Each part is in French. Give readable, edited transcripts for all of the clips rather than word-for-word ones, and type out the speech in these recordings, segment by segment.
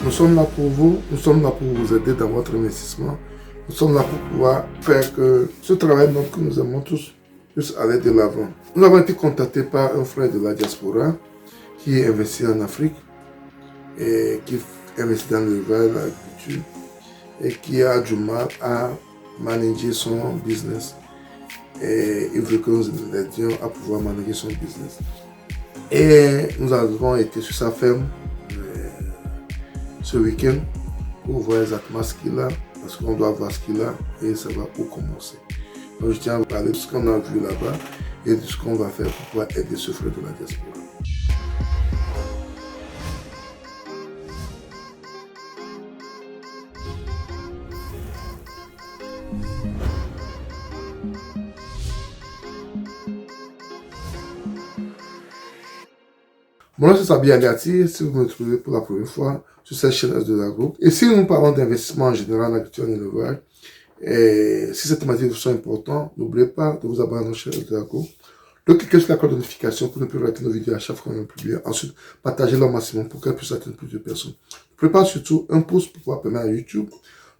Nous sommes là pour vous, nous sommes là pour vous aider dans votre investissement. Nous sommes là pour pouvoir faire que ce travail que nous aimons tous puisse aller de l'avant. Nous avons été contactés par un frère de la diaspora qui est investi en Afrique et qui investit dans l'élevage, l'agriculture et qui a du mal à manager son business. Et il veut que nous l'aidions à pouvoir manager son business. Et nous avons été sur sa ferme ce week-end pour voir exactement ce qu'il a, parce qu'on doit voir ce qu'il a et savoir où commencer. Donc je tiens à vous parler de ce qu'on a vu là-bas et de ce qu'on va faire pour pouvoir aider ce frère de la diaspora. Mon nom c'est Sabi Agati, si vous me trouvez pour la première fois sur cette chaîne de la groupe. Et si nous parlons d'investissement en général en agriculture et en élevage, et si cette thématique vous sont importantes, n'oubliez pas de vous abonner à notre chaîne de la groupe, de cliquer sur la cloche de notification pour ne plus rater nos vidéos à chaque fois qu'on publie. Ensuite, partagez-les au maximum pour qu'elles puissent atteindre plus de personnes. Prépare surtout un pouce pour pouvoir permettre à YouTube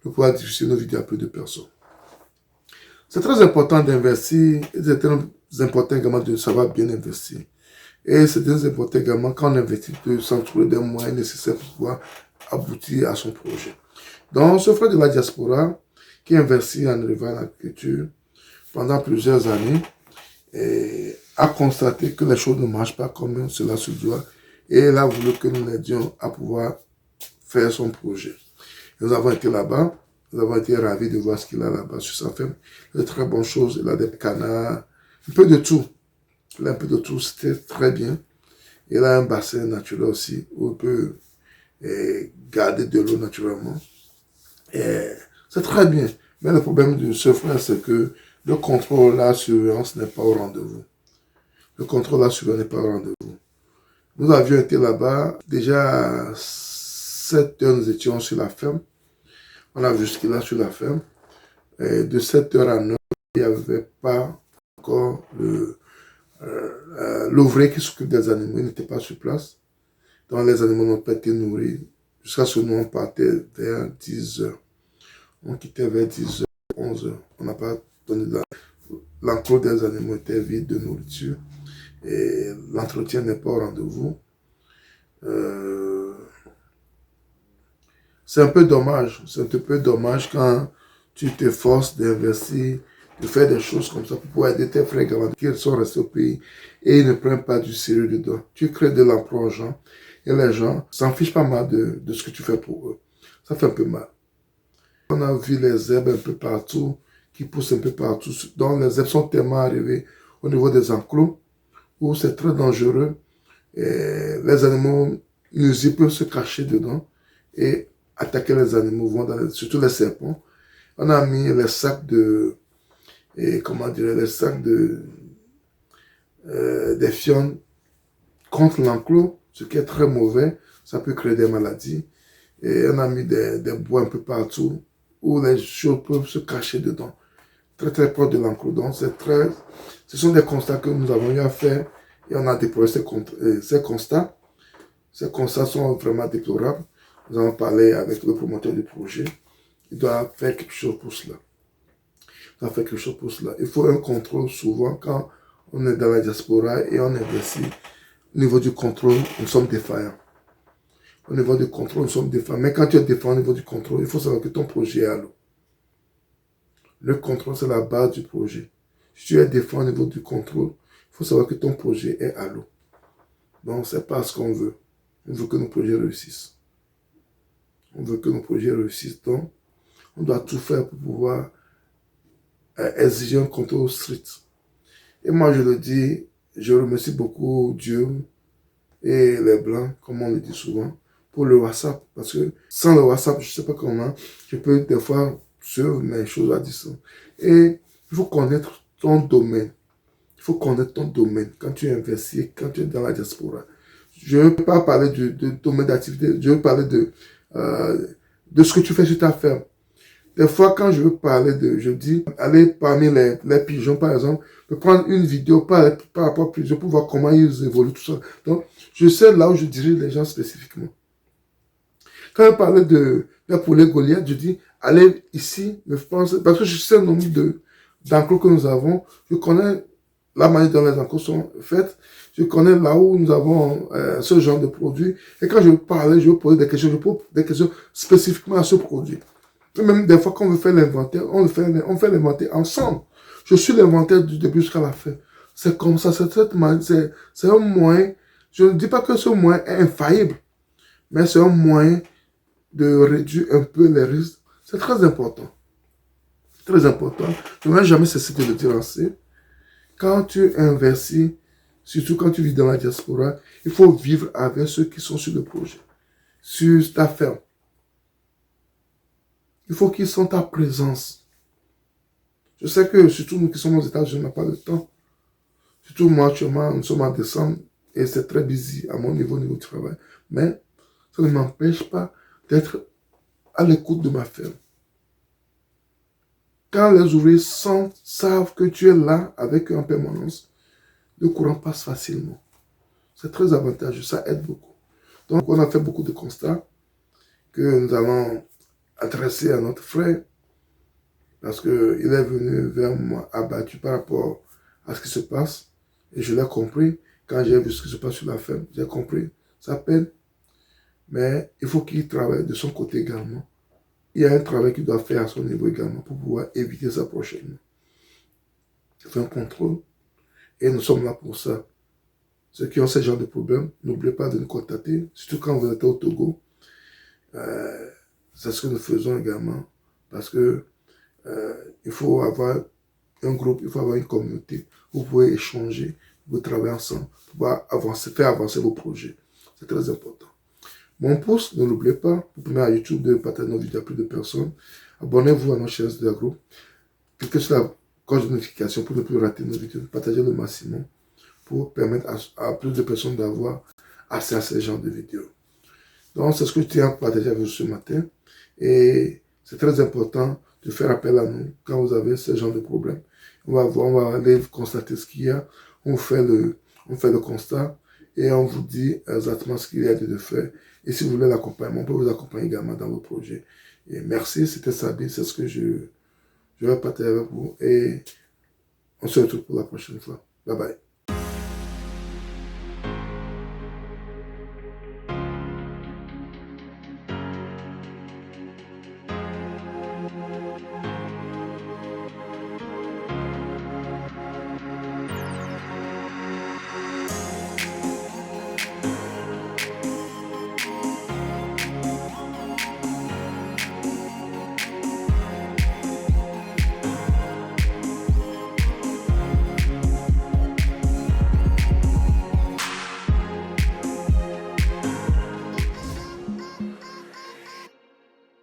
de pouvoir diffuser nos vidéos à plus de personnes. C'est très important d'investir et c'est très important également de savoir bien investir. Et c'est très important également quand on investit de s'entourer des moyens nécessaires pour pouvoir aboutir à son projet. Donc, ce frère de la diaspora qui investit en élevage et en agriculture pendant plusieurs années a constaté que les choses ne marchent pas comme cela se doit et il a voulu que nous l'aidions à pouvoir faire son projet. Nous avons été là-bas, nous avons été ravis de voir ce qu'il a là-bas sur sa ferme. Il a de très bonnes choses, il a des canards, un peu de tout. Il a un peu de tout, c'était très bien. Il a un bassin naturel aussi où il peut garder de l'eau naturellement. C'est très bien. Mais le problème de ce frère, c'est que le contrôle, la surveillance n'est pas au rendez-vous. Le contrôle, la surveillance n'est pas au rendez-vous. Nous avions été là-bas, déjà à 7 heures, nous étions sur la ferme. On a vu ce qu'il a sur la ferme. Et de 7 heures à 9 heures, il n'y avait pas encore l'ouvrier qui s'occupe des animaux, il n'était pas sur place. Donc les animaux n'ont pas été nourris. Jusqu'à ce que nous on partait vers 10 heures. On quittait vers 10 heures, 11 heures. On n'a pas donné de l'enclos des animaux était vide de nourriture. Et l'entretien n'est pas au rendez-vous. C'est un peu dommage. C'est un peu dommage quand tu t'efforces d'investir, de faire des choses comme ça pour pouvoir aider tes frères qui sont restés au pays et ils ne prennent pas du sérieux dedans. Tu crées de l'emploi aux gens et les gens s'en fichent pas mal de ce que tu fais pour eux. Ça fait un peu mal. On a vu les herbes un peu partout, qui poussent un peu partout. Donc les herbes sont tellement arrivées au niveau des enclos où c'est très dangereux. Et les animaux nuisibles peuvent se cacher dedans et attaquer les animaux, surtout les serpents. On a mis les sacs des fionnes contre l'enclos, ce qui est très mauvais, ça peut créer des maladies. Et on a mis des bois un peu partout où les choses peuvent se cacher dedans, très très proche de l'enclos. Donc ce sont des constats que nous avons eu à faire et on a déployé ces constats. Ces constats sont vraiment déplorables. Nous avons parlé avec le promoteur du projet. Il doit faire quelque chose pour cela. Il faut un contrôle souvent quand on est dans la diaspora et on investit. Au niveau du contrôle, nous sommes défaillants. Au niveau du contrôle, nous sommes défaillants. Mais quand tu es défaillant au niveau du contrôle, il faut savoir que ton projet est à l'eau. Le contrôle, c'est la base du projet. Si tu es défaillant au niveau du contrôle, il faut savoir que ton projet est à l'eau. Donc, ce n'est pas ce qu'on veut. On veut que nos projets réussissent. Donc, on doit tout faire pour pouvoir exiger un contrôle strict. Et moi, je le dis, je remercie beaucoup Dieu et les Blancs, comme on le dit souvent, pour le WhatsApp. Parce que sans le WhatsApp, je ne sais pas comment, je peux des fois suivre mes choses à distance. Et il faut connaître ton domaine. Quand tu investis, quand tu es dans la diaspora. Je ne veux pas parler de domaine d'activité, je veux parler de ce que tu fais sur ta ferme. Des fois, quand je veux parler je dis, aller parmi les pigeons, par exemple, de prendre une vidéo par rapport aux pigeons pour voir comment ils évoluent, tout ça. Donc, je sais là où je dirige les gens spécifiquement. Quand je parlais de poulet Goliath, je dis, allez ici, me pense, parce que je sais le nombre d'enclos que nous avons, je connais la manière dont les enclos sont faites, je connais là où nous avons ce genre de produit, et quand je parlais, je posais des questions, je pose des questions spécifiquement à ce produit. Et même des fois, quand on veut faire l'inventaire, on fait l'inventaire ensemble. Je suis l'inventaire du début jusqu'à la fin. C'est comme ça, c'est un moyen, je ne dis pas que ce moyen est infaillible, mais c'est un moyen de réduire un peu les risques. C'est très important. Très important. Je ne vais jamais cesser de le dire assez. Quand tu investis, surtout quand tu vis dans la diaspora, il faut vivre avec ceux qui sont sur le projet, sur ta ferme. Il faut qu'ils sentent ta présence. Je sais que surtout nous qui sommes aux États-Unis, on n'a pas le temps. Surtout moi, actuellement, nous sommes en décembre et c'est très busy à mon niveau, au niveau du travail. Mais ça ne m'empêche pas d'être à l'écoute de ma ferme. Quand les ouvriers savent que tu es là avec eux en permanence, le courant passe facilement. C'est très avantageux, ça aide beaucoup. Donc, on a fait beaucoup de constats que nous allons adresser à notre frère parce qu'il est venu vers moi abattu par rapport à ce qui se passe. Et je l'ai compris. Quand j'ai vu ce qui se passe sur la ferme, j'ai compris sa peine. Mais il faut qu'il travaille de son côté également. Il y a un travail qu'il doit faire à son niveau également pour pouvoir éviter ça prochainement. Il fait un contrôle. Et nous sommes là pour ça. Ceux qui ont ce genre de problème, n'oubliez pas de nous contacter, surtout quand vous êtes au Togo. C'est ce que nous faisons également. Parce que il faut avoir un groupe, il faut avoir une communauté. Vous pouvez échanger, vous travailler ensemble, pour pouvoir avancer, faire avancer vos projets. C'est très important. Mon pouce, ne l'oubliez pas, vous permet à YouTube de partager nos vidéos à plus de personnes. Abonnez-vous à nos chaînes de la groupe. Cliquez sur la cloche de notification pour ne plus rater nos vidéos. Partagez le maximum pour permettre à plus de personnes d'avoir accès à ce genre de vidéos. Donc, c'est ce que je tiens à partager avec vous ce matin. Et c'est très important de faire appel à nous quand vous avez ce genre de problème. On va aller constater ce qu'il y a. On fait le constat et on vous dit exactement ce qu'il y a de faire. Et si vous voulez l'accompagnement, on peut vous accompagner également dans vos projets. Et merci, c'était Sabi, c'est ce que je vais partager avec vous. Et on se retrouve pour la prochaine fois. Bye bye.